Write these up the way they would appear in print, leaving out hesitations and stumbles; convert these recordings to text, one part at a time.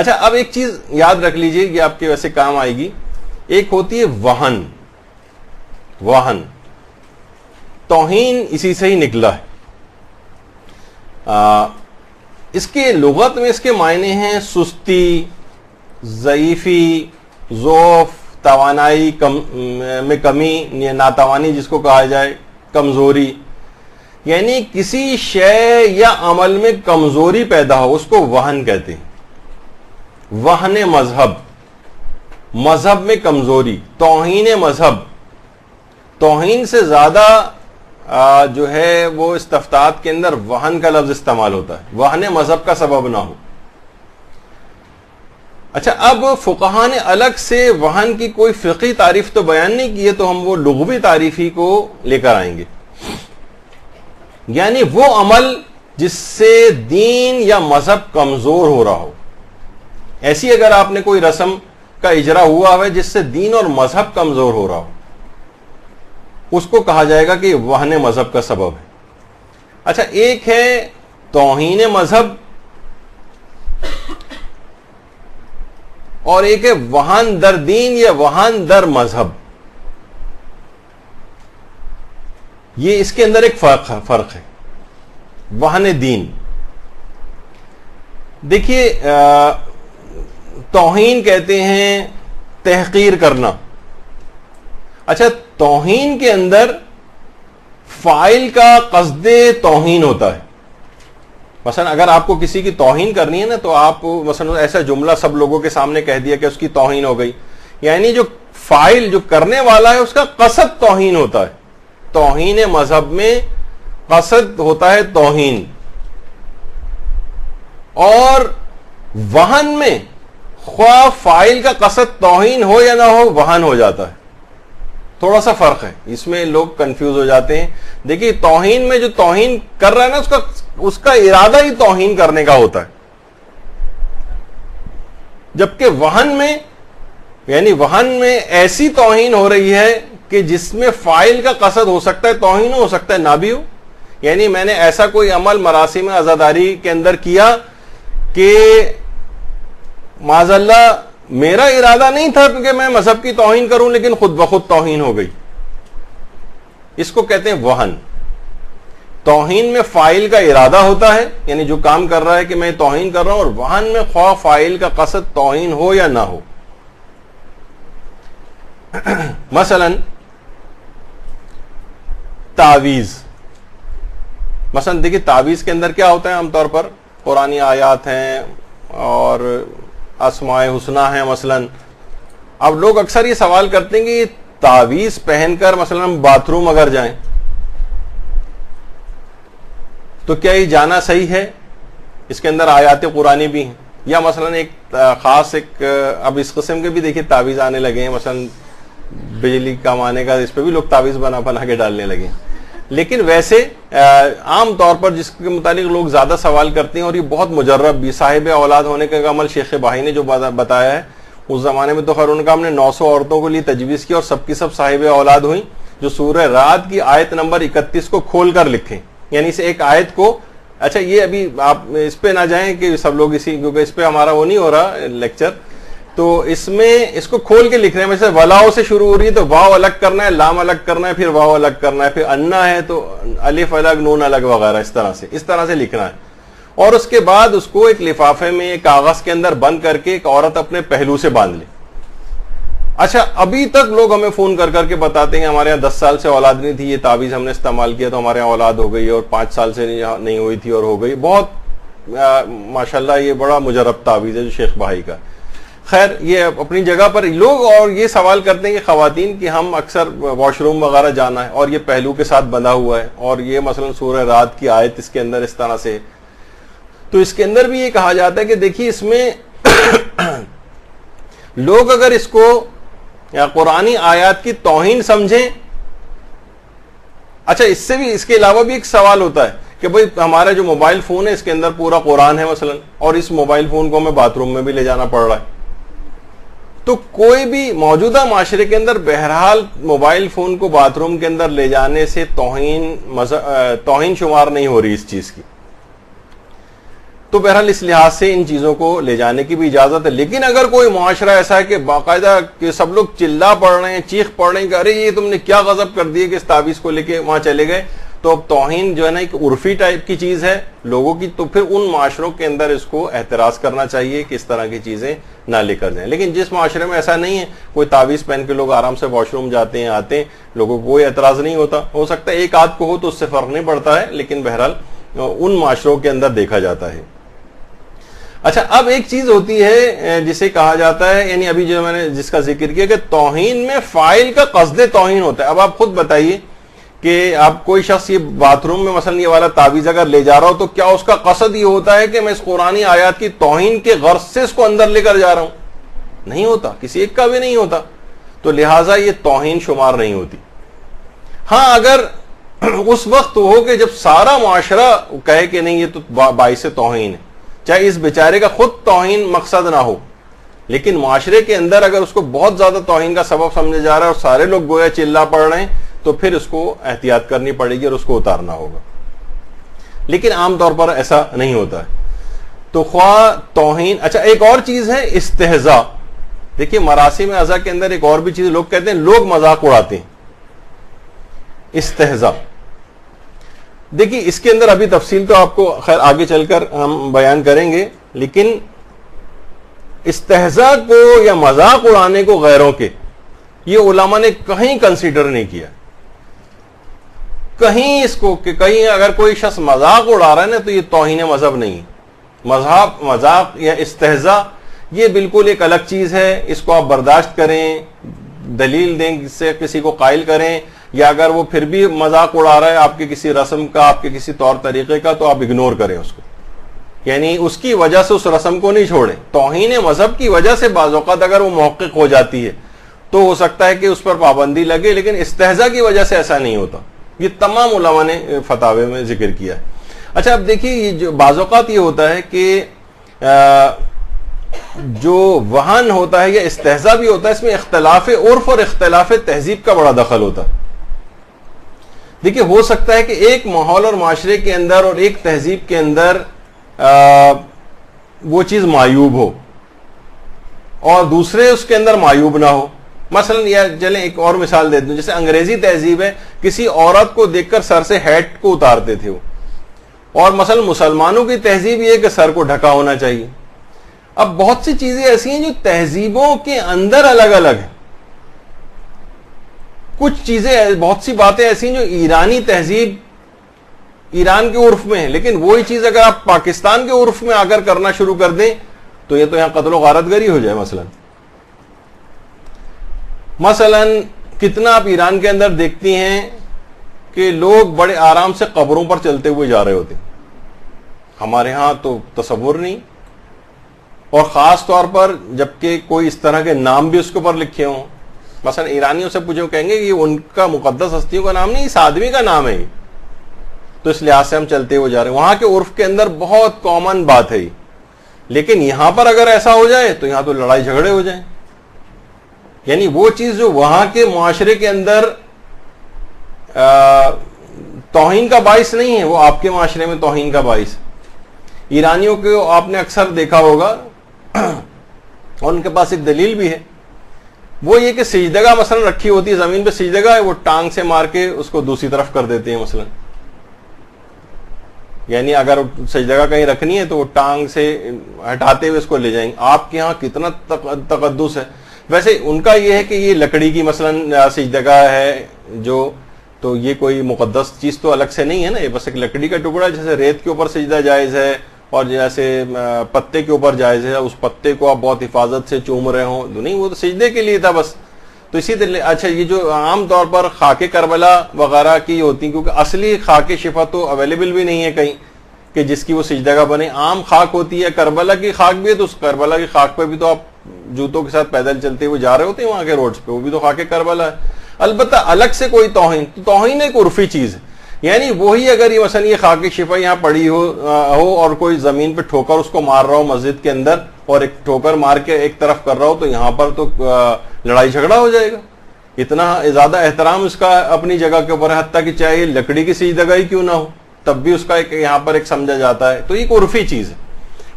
اچھا اب ایک چیز یاد رکھ لیجئے، یہ آپ کے ویسے کام آئے گی. ایک ہوتی ہے وہن. وہن توہین اسی سے ہی نکلا ہے. اس کے لغت میں اس کے معنی ہیں سستی، ضعیفی، ضعف، توانائی میں کمی، ناتوانی جس کو کہا جائے، کمزوری. یعنی کسی شے یا عمل میں کمزوری پیدا ہو اس کو وہن کہتے ہیں. وہن مذہب، مذہب میں کمزوری، توہین مذہب. توہین سے زیادہ جو ہے وہ استفتاحات کے اندر وہن کا لفظ استعمال ہوتا ہے، وہن مذہب کا سبب نہ ہو. اچھا اب فقہاء نے الگ سے وہن کی کوئی فقہی تعریف تو بیان نہیں کی ہے، تو ہم وہ لغوی تعریف ہی کو لے کر آئیں گے. یعنی وہ عمل جس سے دین یا مذہب کمزور ہو رہا ہو. ایسی اگر آپ نے کوئی رسم کا اجرا ہوا ہے جس سے دین اور مذہب کمزور ہو رہا ہو، اس کو کہا جائے گا کہ یہ وہن مذہب کا سبب ہے. اچھا ایک ہے توہین مذہب اور ایک ہے وہن در دین یا وہن در مذہب. یہ اس کے اندر ایک فرق ہے. وہن دین، دیکھیے توہین کہتے ہیں تحقیر کرنا. اچھا توہین کے اندر فاعل کا قصد توہین ہوتا ہے. مثلا اگر آپ کو کسی کی توہین کرنی ہے نا، تو آپ مثلا ایسا جملہ سب لوگوں کے سامنے کہہ دیا کہ اس کی توہین ہو گئی. یعنی جو فاعل جو کرنے والا ہے اس کا قصد توہین ہوتا ہے. توہین مذہب میں قصد ہوتا ہے توہین، اور وہن میں خواہ فاعل کا قصد توہین ہو یا نہ ہو وہن ہو جاتا ہے. تھوڑا سا فرق ہے اس میں، لوگ کنفیوز ہو جاتے ہیں. دیکھیے توہین میں جو توہین کر رہا ہے نا اس کا ارادہ ہی توہین کرنے کا ہوتا ہے، جبکہ وہن میں یعنی وہن میں ایسی توہین ہو رہی ہے کہ جس میں فاعل کا قصد ہو سکتا ہے توہین، ہو سکتا ہے نہ بھی ہو. یعنی میں نے ایسا کوئی عمل مراسم عزاداری کے اندر کیا کہ معاذ اللہ میرا ارادہ نہیں تھا کہ میں مذہب کی توہین کروں، لیکن خود بخود توہین ہو گئی. اس کو کہتے ہیں وہن. توہین میں فاعل کا ارادہ ہوتا ہے، یعنی جو کام کر رہا ہے کہ میں توہین کر رہا ہوں، اور وہن میں خواہ فاعل کا قصد توہین ہو یا نہ ہو. مثلا تعویذ، مثلا دیکھیے تعویذ کے اندر کیا ہوتا ہے، عام طور پر قرآنی آیات ہیں اور اسماء حسنہ ہیں. مثلا اب لوگ اکثر یہ سوال کرتے ہیں کہ تعویذ پہن کر مثلا ہم باتھ روم اگر جائیں تو کیا یہ جانا صحیح ہے؟ اس کے اندر آیات قرآنی بھی ہیں. یا مثلا ایک خاص اب اس قسم کے بھی دیکھیے تعویذ آنے لگے ہیں، مثلا بجلی کمانے کا، اس پہ بھی لوگ تعویذ بنا کے ڈالنے لگے ہیں. لیکن ویسے عام طور پر جس کے متعلق لوگ زیادہ سوال کرتے ہیں، اور یہ بہت مجرب بھی، صاحب اولاد ہونے کا عمل شیخ بھائی نے جو بتایا ہے، اس زمانے میں تو خیر ان کا ہم نے 900 عورتوں کے لیے تجویز کی اور سب کی سب صاحب اولاد ہوئیں، جو سورہ رعد کی آیت نمبر 31 کو کھول کر لکھیں. یعنی اس ایک آیت کو، اچھا یہ ابھی آپ اس پہ نہ جائیں کہ سب لوگ کیونکہ اس پہ ہمارا وہ نہیں ہو رہا لیکچر، تو اس میں اس کو کھول کے لکھ رہے ہیں. جیسے ولاؤ سے شروع ہو رہی ہے تو واو الگ کرنا ہے، لام الگ کرنا ہے، پھر واو الگ کرنا ہے، پھر انا ہے تو الف الگ، نون الگ وغیرہ، اس طرح سے لکھنا ہے. اور اس کے بعد اس کو ایک لفافے میں کاغذ کے اندر بند کر کے ایک عورت اپنے پہلو سے باندھ لے. اچھا ابھی تک لوگ ہمیں فون کر کر کے بتاتے ہیں ہمارے یہاں 10 سال سے اولاد نہیں تھی، یہ تعویذ ہم نے استعمال کیا تو ہمارے یہاں اولاد ہو گئی، اور 5 سال سے نہیں ہوئی تھی اور ہو گئی. بہت ماشاءاللہ یہ بڑا مجرب تعویذ ہے جو شیخ بھائی کا. خیر یہ اپنی جگہ پر لوگ اور یہ سوال کرتے ہیں کہ خواتین کی ہم اکثر واش روم وغیرہ جانا ہے اور یہ پہلو کے ساتھ بندھا ہوا ہے، اور یہ مثلا سورہ رعد کی آیت اس کے اندر اس طرح سے، تو اس کے اندر بھی یہ کہا جاتا ہے کہ دیکھیے اس میں لوگ اگر اس کو یا قرآنی آیات کی توہین سمجھیں. اچھا اس سے بھی، اس کے علاوہ بھی ایک سوال ہوتا ہے کہ بھئی ہمارا جو موبائل فون ہے اس کے اندر پورا قرآن ہے مثلا، اور اس موبائل فون کو ہمیں باتھ روم میں بھی لے جانا پڑ رہا ہے. تو کوئی بھی موجودہ معاشرے کے اندر بہرحال موبائل فون کو باتھ روم کے اندر لے جانے سے توہین شمار نہیں ہو رہی اس چیز کی. تو بہرحال اس لحاظ سے ان چیزوں کو لے جانے کی بھی اجازت ہے. لیکن اگر کوئی معاشرہ ایسا ہے کہ باقاعدہ کہ سب لوگ چلا پڑ رہے ہیں, چیخ پڑ رہے ہیں کہ ارے یہ تم نے کیا غضب کر دیے کہ اس تعویذ کو لے کے وہاں چلے گئے, تو اب توہین جو ہے نا ایک عرفی ٹائپ کی چیز ہے لوگوں کی, تو پھر ان معاشروں کے اندر اس کو احتراز کرنا چاہیے کہ اس طرح کی چیزیں نہ لے کر جائیں. لیکن جس معاشرے میں ایسا نہیں ہے, کوئی تعویذ پہن کے لوگ آرام سے واش روم جاتے ہیں آتے ہیں, لوگوں کو کوئی اعتراض نہیں ہوتا, ہو سکتا ہے ایک آدھ کو ہو تو اس سے فرق نہیں پڑتا ہے, لیکن بہرحال ان معاشروں کے اندر دیکھا جاتا ہے. اچھا, اب ایک چیز ہوتی ہے جسے کہا جاتا ہے, یعنی ابھی جو میں نے جس کا ذکر کیا کہ توہین میں فاعل کا قصد توہین ہوتا ہے. اب آپ خود بتائیے کہ آپ کوئی شخص یہ باتھ روم میں مثلا یہ والا تعویذ اگر لے جا رہا ہو تو کیا اس کا قصد یہ ہوتا ہے کہ میں اس قرآنی آیات کی توہین کے غرض سے اس کو اندر لے کر جا رہا ہوں؟ نہیں ہوتا, کسی ایک کا بھی نہیں ہوتا. تو لہٰذا یہ توہین شمار نہیں ہوتی. ہاں, اگر اس وقت ہو کہ جب سارا معاشرہ کہے کہ نہیں یہ تو باعث توہین ہے, چاہے اس بیچارے کا خود توہین مقصد نہ ہو, لیکن معاشرے کے اندر اگر اس کو بہت زیادہ توہین کا سبب سمجھا جا رہا ہے اور سارے لوگ گویا چلا پڑ رہے ہیں, تو پھر اس کو احتیاط کرنی پڑے گی اور اس کو اتارنا ہوگا. لیکن عام طور پر ایسا نہیں ہوتا ہے. تو خواہ توہین. اچھا, ایک اور چیز ہے استہزاء. دیکھیے مراسم اعضاء کے اندر ایک اور بھی چیز لوگ کہتے ہیں لوگ مذاق اڑاتے ہیں, استہزاء. دیکھیے اس کے اندر ابھی تفصیل تو آپ کو خیر آگے چل کر ہم بیان کریں گے, لیکن استہزاء کو یا مذاق اڑانے کو غیروں کے, یہ علماء نے کہیں کنسیڈر نہیں کیا. کہیں اس کو کہ کہیں اگر کوئی شخص مذاق اڑا رہا ہے نا تو یہ توہین مذہب نہیں. مذاق یا استہزاء یہ بالکل ایک الگ چیز ہے. اس کو آپ برداشت کریں, دلیل دیں, اس سے کسی کو قائل کریں, یا اگر وہ پھر بھی مذاق اڑا رہا ہے آپ کے کسی رسم کا, آپ کے کسی طور طریقے کا, تو آپ اگنور کریں اس کو. یعنی اس کی وجہ سے اس رسم کو نہیں چھوڑیں. توہین مذہب کی وجہ سے بعض اوقات اگر وہ محقق ہو جاتی ہے تو ہو سکتا ہے کہ اس پر پابندی لگے, لیکن استہزاء کی وجہ سے ایسا نہیں ہوتا. یہ تمام علماء نے فتاوے میں ذکر کیا ہے. اچھا, اب دیکھیے یہ جو بعض اوقات یہ ہوتا ہے کہ جو وہن ہوتا ہے یا استہزاء بھی ہوتا ہے, اس میں اختلاف عرف اور اختلاف تہذیب کا بڑا دخل ہوتا ہے. دیکھیے ہو سکتا ہے کہ ایک ماحول اور معاشرے کے اندر اور ایک تہذیب کے اندر وہ چیز معیوب ہو اور دوسرے اس کے اندر معیوب نہ ہو. مثلا یا چلیں ایک اور مثال دے دوں, جیسے انگریزی تہذیب ہے, کسی عورت کو دیکھ کر سر سے ہیٹ کو اتارتے تھے وہ, اور مثلا مسلمانوں کی تہذیب یہ ہے کہ سر کو ڈھکا ہونا چاہیے. اب بہت سی چیزیں ایسی ہیں جو تہذیبوں کے اندر الگ الگ ہیں. کچھ چیزیں, بہت سی باتیں ایسی ہیں جو ایرانی تہذیب ایران کے عرف میں ہے, لیکن وہی چیز اگر آپ پاکستان کے عرف میں آ کر کرنا شروع کر دیں تو یہ تو یہاں قتل و غارت گری ہو جائے. مثلا کتنا آپ ایران کے اندر دیکھتی ہیں کہ لوگ بڑے آرام سے قبروں پر چلتے ہوئے جا رہے ہوتے ہیں. ہمارے ہاں تو تصور نہیں, اور خاص طور پر جبکہ کوئی اس طرح کے نام بھی اس کے اوپر لکھے ہوں. مثلا ایرانیوں سے پوچھو, کہیں گے یہ ان کا مقدس ہستیوں کا نام نہیں, اس آدمی کا نام ہے, تو اس لحاظ سے ہم چلتے ہوئے جا رہے ہیں. وہاں کے عرف کے اندر بہت کامن بات ہے, لیکن یہاں پر اگر ایسا ہو جائے تو یہاں تو لڑائی جھگڑے ہو جائیں. یعنی وہ چیز جو وہاں کے معاشرے کے اندر توہین کا باعث نہیں ہے, وہ آپ کے معاشرے میں توہین کا باعث. ایرانیوں کو آپ نے اکثر دیکھا ہوگا اور ان کے پاس ایک دلیل بھی ہے, وہ یہ کہ سجدگاہ مثلا رکھی ہوتی ہے زمین پہ, سجدگاہ ہے, وہ ٹانگ سے مار کے اس کو دوسری طرف کر دیتے ہیں مثلا. یعنی اگر سجدگاہ کہیں رکھنی ہے تو وہ ٹانگ سے ہٹاتے ہوئے اس کو لے جائیں گے. آپ کے ہاں کتنا تقدس ہے. ویسے ان کا یہ ہے کہ یہ لکڑی کی مثلا سجدگاہ ہے جو, تو یہ کوئی مقدس چیز تو الگ سے نہیں ہے نا, یہ بس ایک لکڑی کا ٹکڑا, جیسے ریت کے اوپر سجدہ جائز ہے اور جیسے پتے کے اوپر جائز ہے, اس پتے کو آپ بہت حفاظت سے چوم رہے ہوں, نہیں وہ تو سجدے کے لیے تھا بس. تو اسی طرح اچھا یہ جو عام طور پر خاک کربلا وغیرہ کی ہوتی ہیں, کیونکہ اصلی خاک شفا تو اویلیبل بھی نہیں ہے کہیں کہ جس کی وہ سجدگاہ بنے. عام خاک ہوتی ہے, کربلا کی خاک بھی ہے, تو اس کربلا کی خاک پہ بھی تو آپ جوتوں کے ساتھ پیدل چلتے ہوئے جا رہے ہوتے ہیں وہاں کے روڈز پہ, وہ بھی تو خاک کربلا ہے. البتہ الگ سے کوئی توہین, تو توہین ایک عرفی چیز ہے. یعنی وہی اگر یہ مثلا یہ خاک شفا یہاں پڑی ہو اور کوئی زمین پہ ٹھوکر اس کو مار رہا ہو مسجد کے اندر, اور ایک ٹھوکر مار کے ایک طرف کر رہا ہو, تو یہاں پر تو لڑائی جھگڑا ہو جائے گا. اتنا زیادہ احترام اس کا اپنی جگہ کے اوپر, حتیٰ کہ چاہے لکڑی کی سجدگاہ ہی کیوں نہ ہو, تب بھی اس کا ایک یہاں پر ایک سمجھا جاتا ہے. تو ایک عرفی چیز ہے.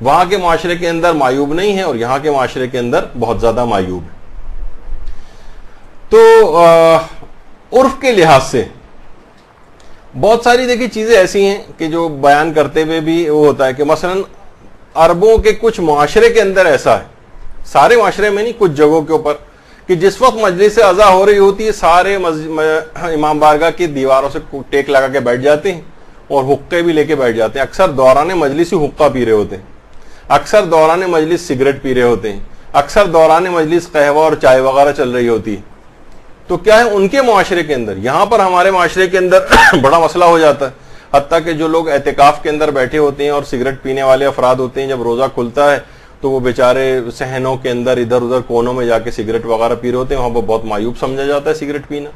وہاں کے معاشرے کے اندر معیوب نہیں ہے اور یہاں کے معاشرے کے اندر بہت زیادہ معیوب ہے. تو عرف کے لحاظ سے بہت ساری دیکھیے چیزیں ایسی ہیں کہ جو بیان کرتے ہوئے بھی وہ ہوتا ہے کہ مثلا عربوں کے کچھ معاشرے کے اندر ایسا ہے, سارے معاشرے میں نہیں, کچھ جگہوں کے اوپر, کہ جس وقت مجلس عزا ہو رہی ہوتی ہے سارے امام بارگاہ کی دیواروں سے ٹیک لگا کے بیٹھ جاتے ہیں اور حقے بھی لے کے بیٹھ جاتے ہیں. اکثر دوران مجلس ہی حقہ پی رہے ہوتے ہیں, اکثر دوران مجلس سگریٹ پی رہے ہوتے ہیں, اکثر دوران مجلس قہوہ اور چائے وغیرہ چل رہی ہوتی ہے. تو کیا ہے ان کے معاشرے کے اندر, یہاں پر ہمارے معاشرے کے اندر بڑا مسئلہ ہو جاتا ہے. حتیٰ کہ جو لوگ اعتکاف کے اندر بیٹھے ہوتے ہیں اور سگریٹ پینے والے افراد ہوتے ہیں, جب روزہ کھلتا ہے تو وہ بیچارے صحنوں کے اندر ادھر ادھر کونوں میں جا کے سگریٹ وغیرہ پی رہے ہوتے ہیں. وہاں پر بہت معیوب سمجھا جاتا ہے سگریٹ پینا,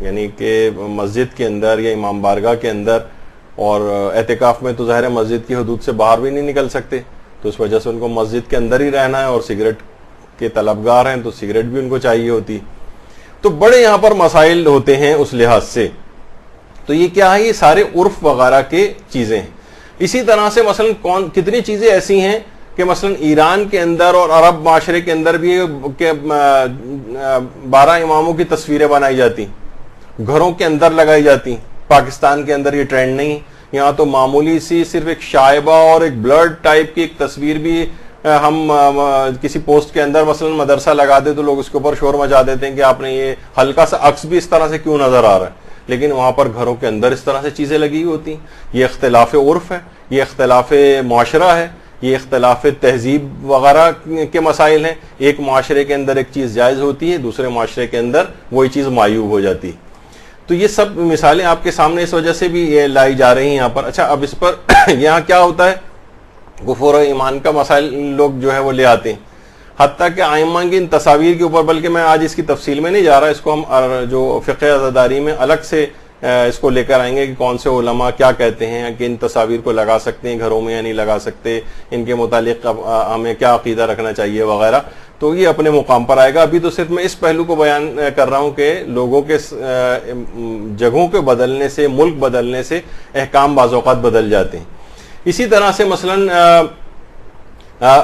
یعنی کہ مسجد کے اندر یا امام بارگاہ کے اندر, اور اعتکاف میں تو ظاہر ہے مسجد کی حدود سے باہر بھی نہیں نکل سکتے, تو اس وجہ سے ان کو مسجد کے اندر ہی رہنا ہے, اور سگریٹ کے طلبگار ہیں تو سگریٹ بھی ان کو چاہیے ہوتی. تو بڑے یہاں پر مسائل ہوتے ہیں اس لحاظ سے. تو یہ کیا ہے, یہ سارے عرف وغیرہ کے چیزیں ہیں. اسی طرح سے مثلا کتنی چیزیں ایسی ہیں کہ مثلا ایران کے اندر اور عرب معاشرے کے اندر بھی 12 اماموں کی تصویریں بنائی جاتی, گھروں کے اندر لگائی جاتی. پاکستان کے اندر یہ ٹرینڈ نہیں, یہاں تو معمولی سی صرف ایک شائبہ اور ایک بلرڈ ٹائپ کی ایک تصویر بھی ہم کسی پوسٹ کے اندر مثلا مدرسہ لگا دے تو لوگ اس کے اوپر شور مچا دیتے ہیں کہ آپ نے یہ ہلکا سا عکس بھی اس طرح سے کیوں نظر آ رہا ہے, لیکن وہاں پر گھروں کے اندر اس طرح سے چیزیں لگی ہوئی ہوتی. یہ اختلاف عرف ہے, یہ اختلاف معاشرہ ہے, یہ اختلاف تہذیب وغیرہ کے مسائل ہیں. ایک معاشرے کے اندر ایک چیز جائز ہوتی ہے, دوسرے معاشرے کے اندر وہی چیز معیوب ہو جاتی. تو یہ سب مثالیں آپ کے سامنے اس وجہ سے بھی یہ لائی جا رہی ہیں یہاں پر. اچھا, اب اس پر یہاں کیا ہوتا ہے, کفر و ایمان کا مسائل لوگ جو ہے وہ لے آتے ہیں, حتیٰ کہ ائمہ کی ان تصاویر کے اوپر, بلکہ میں آج اس کی تفصیل میں نہیں جا رہا, اس کو ہم جو فقہ عزاداری میں الگ سے اس کو لے کر آئیں گے کہ کون سے علماء کیا کہتے ہیں کہ ان تصاویر کو لگا سکتے ہیں گھروں میں یا نہیں لگا سکتے, ان کے متعلق ہمیں کیا عقیدہ رکھنا چاہیے وغیرہ. تو یہ اپنے مقام پر آئے گا. ابھی تو صرف میں اس پہلو کو بیان کر رہا ہوں کہ لوگوں کے جگہوں کے بدلنے سے, ملک بدلنے سے احکام بعض اوقات بدل جاتے ہیں. اسی طرح سے مثلا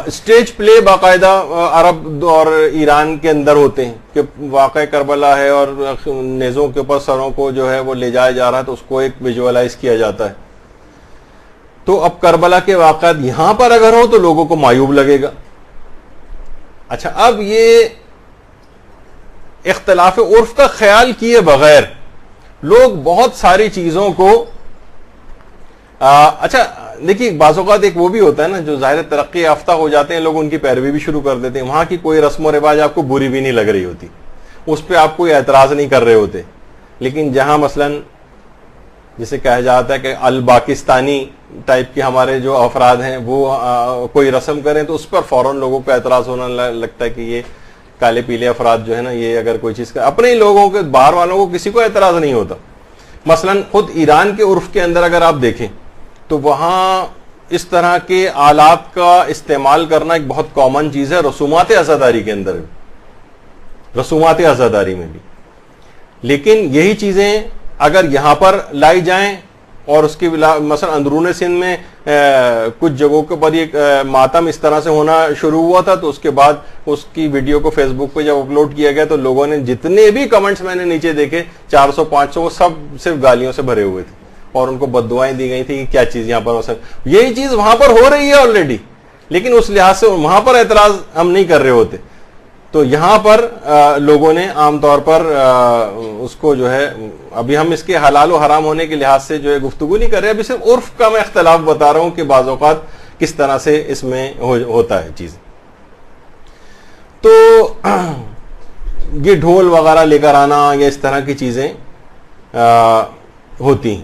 اسٹیج پلے باقاعدہ عرب اور ایران کے اندر ہوتے ہیں کہ واقع کربلا ہے اور نیزوں کے اوپر سروں کو جو ہے وہ لے جایا جا رہا ہے, تو اس کو ایک ویژولاائز کیا جاتا ہے. تو اب کربلا کے واقعات یہاں پر اگر ہو تو لوگوں کو معیوب لگے گا. اچھا, اب یہ اختلاف عرف کا خیال کیے بغیر لوگ بہت ساری چیزوں کو اچھا دیکھیے, بعض اوقات ایک وہ بھی ہوتا ہے نا, جو ظاہر ترقی یافتہ ہو جاتے ہیں لوگ, ان کی پیروی بھی شروع کر دیتے ہیں. وہاں کی کوئی رسم و رواج آپ کو بری بھی نہیں لگ رہی ہوتی, اس پہ آپ کوئی اعتراض نہیں کر رہے ہوتے. لیکن جہاں مثلا جسے کہا جاتا ہے کہ الپاکستانی ٹائپ کے ہمارے جو افراد ہیں وہ کوئی رسم کریں تو اس پر فوراً لوگوں کو اعتراض ہونا لگتا ہے کہ یہ کالے پیلے افراد جو ہے نا, یہ اگر کوئی چیز اپنے ہی لوگوں کے, باہر والوں کو کسی کو اعتراض نہیں ہوتا. مثلا خود ایران کے عرف کے اندر اگر آپ دیکھیں تو وہاں اس طرح کے آلات کا استعمال کرنا ایک بہت کامن چیز ہے, رسومات عزاداری کے اندر بھی, رسومات عزاداری میں بھی. لیکن یہی چیزیں اگر یہاں پر لائی جائیں, اور اس کی مثلا اندرون سندھ میں کچھ جگہوں کے اوپر یہ ماتم اس طرح سے ہونا شروع ہوا تھا, تو اس کے بعد اس کی ویڈیو کو فیس بک پہ جب اپلوڈ کیا گیا تو لوگوں نے جتنے بھی کمنٹس میں نے نیچے دیکھے 400-500, وہ سب صرف گالیوں سے بھرے ہوئے تھے, اور ان کو بد دعائیں دی گئی تھی کہ کیا چیز یہاں پر مثلا یہی چیز وہاں پر ہو رہی ہے آلریڈی, لیکن اس لحاظ سے وہاں پر اعتراض ہم نہیں کر رہے ہوتے. تو یہاں پر لوگوں نے عام طور پر اس کو جو ہے, ابھی ہم اس کے حلال و حرام ہونے کے لحاظ سے جو ہے گفتگو نہیں کر رہے, ابھی صرف عرف کا میں اختلاف بتا رہا ہوں کہ بعض اوقات کس طرح سے اس میں ہوتا ہے چیز. تو یہ ڈھول وغیرہ لے کر آنا یا اس طرح کی چیزیں ہوتی ہیں,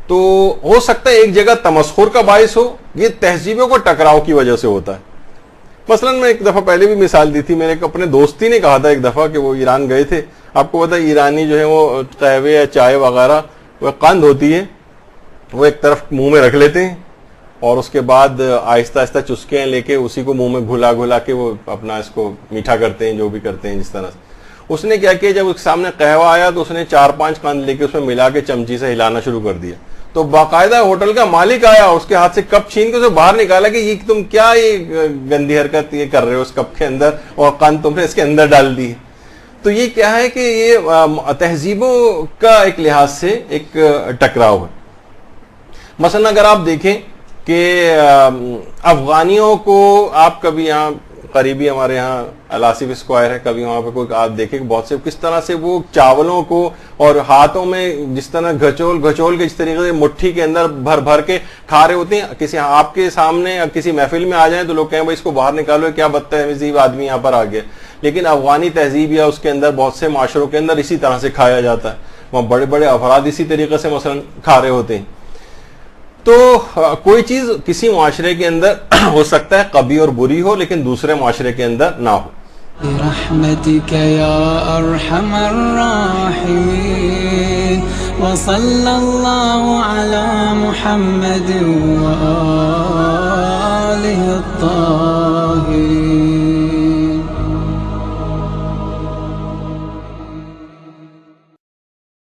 تو ہو سکتا ہے ایک جگہ تمسخر کا باعث ہو, یہ تہذیبوں کو ٹکراؤ کی وجہ سے ہوتا ہے. مثلا میں ایک دفعہ پہلے بھی مثال دی تھی, میرے ایک اپنے دوستی نے کہا تھا ایک دفعہ کہ وہ ایران گئے تھے. آپ کو پتا ہے ایرانی جو ہے وہ قہوے یا چائے وغیرہ وہ قند ہوتی ہے, وہ ایک طرف منہ میں رکھ لیتے ہیں اور اس کے بعد آہستہ آہستہ چسکے لے کے اسی کو منہ میں گھلا گھلا کے وہ اپنا اس کو میٹھا کرتے ہیں, جو بھی کرتے ہیں جس طرح سے. اس نے کیا کیا, جب اس کے سامنے قہوہ آیا تو اس نے 4-5 قند لے کے اس میں ملا کے چمچی سے ہلانا شروع کر دیا, تو باقاعدہ ہوٹل کا مالک آیا, اس کے ہاتھ سے کپ چھین کے اسے باہر نکالا کہ یہ تم کیا یہ گندی حرکت یہ کر رہے ہو اس کپ کے اندر, اور قند تم نے اس کے اندر ڈال دی. تو یہ کیا ہے کہ یہ تہذیبوں کا ایک لحاظ سے ایک ٹکراؤ ہے. مثلا اگر آپ دیکھیں کہ افغانیوں کو آپ کبھی یہاں قریبی ہمارے یہاں الاسف اسکوائر ہے, کبھی وہاں پہ کوئی آپ دیکھیں کہ بہت سے کس طرح سے وہ چاولوں کو اور ہاتھوں میں جس طرح گھچول کے جس طریقے سے مٹھی کے اندر بھر بھر کے کھا رہے ہوتے ہیں. کسی آپ کے سامنے کسی محفل میں آ جائیں تو لوگ کہیں بھائی اس کو باہر نکالو, کیا بدتمیز آدمی یہاں پر آ گیا. لیکن افغانی تہذیب یا اس کے اندر بہت سے معاشروں کے اندر اسی طرح سے کھایا جاتا ہے. وہاں بڑے بڑے افراد اسی طریقے سے مثلا کھا رہے ہوتے ہیں. تو کوئی چیز کسی معاشرے کے اندر ہو سکتا ہے قبیح اور بری ہو, لیکن دوسرے معاشرے کے اندر نہ ہو. برحمتك يا أرحم الراحمين وصلى الله على محمد وآله الطاهرين.